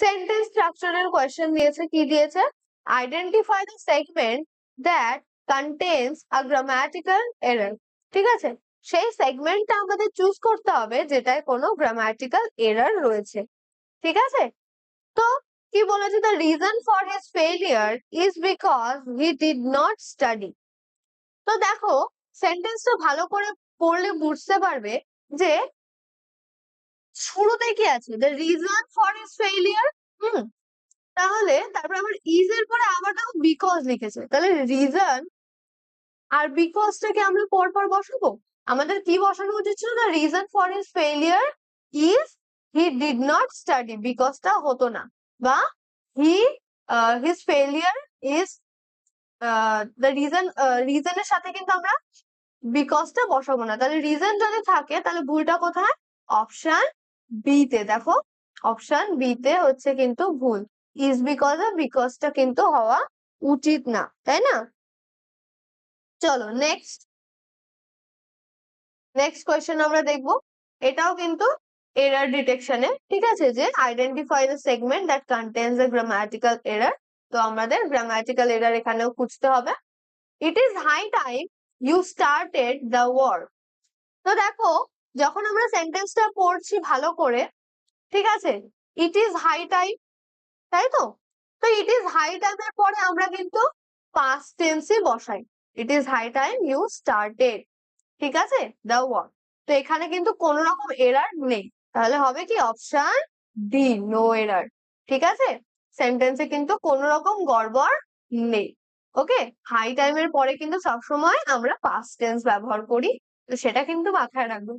Sentence স্ট্রাকচারের question দিয়েছে, কি দিয়েছে? Identify the segment that contains a grammatical error. ঠিক আছে, সেই সেগমেন্টটা আমাদের চুজ করতে হবে যেটায় কোনো গ্রামাটিক্যাল এরর রয়েছে। ঠিক আছে, তো কি বলেছে? The reason for his failure is because he did not study. তো দেখো, সেন্টেন্সটা ভালো করে পড়লে বুঝতে পারবে যে শুরুতে কি আছে, the reason for his failure. তাহলে তারপর আবার ইজ এর পরে আবার দেখো বিকজ লিখেছে, তাহলে রিজন আর বিকজটাকে আমরা পরপর বসাবো। আমাদের কি বসানো উচিত ছিল? The reason for his failure is he did not study, বিকজটা হতো না, বা he his failure is the reason, রিজনের সাথে কিন্তু আমরা বিকজটা বসাবো না। তাহলে রিজন যদি থাকে তাহলে ভুলটা কোথায়? অপশন বি তে। দেখো, অপশন বি তে হচ্ছে কিন্তু ভুল। ইজ বিকজ বিকজটা কিন্তু হওয়া উচিত না, তাই না? চলো নেক্সট কোয়েশ্চেন আমরা দেখবো। এটাও কিন্তু এরর ডিটেকশনে, ঠিক আছে, যে identify the segment that contains the grammatical error. তো আমাদের গ্রামাটিক্যাল এরর এখানেও খুঁজতে হবে। It is high time you started the work. তো দেখো, যখন আমরা সেন্টেন্সটা পড়ছি ভালো করে, ঠিক আছে, ইট ইজ হাই টাইম, তাই তো? তো ইট ইজ হাই টাইমের পরে আমরা কিন্তু পাস্ট টেন্সে বসাই, it is high time you started, ঠিক আছে, দ্য ওয়ার্ক। তো এখানে কিন্তু কোন রকম এরর নেই, তাহলে হবে কি? Option D, no error. ঠিক আছে, সেন্টেন্সে কিন্তু কোন রকম গড়বড় নেই। ওকে, হাই টাইমের পরে কিন্তু সবসময় আমরা পাস্ট টেন্স ব্যবহার করি, তো সেটা কিন্তু মাথায় রাখবো।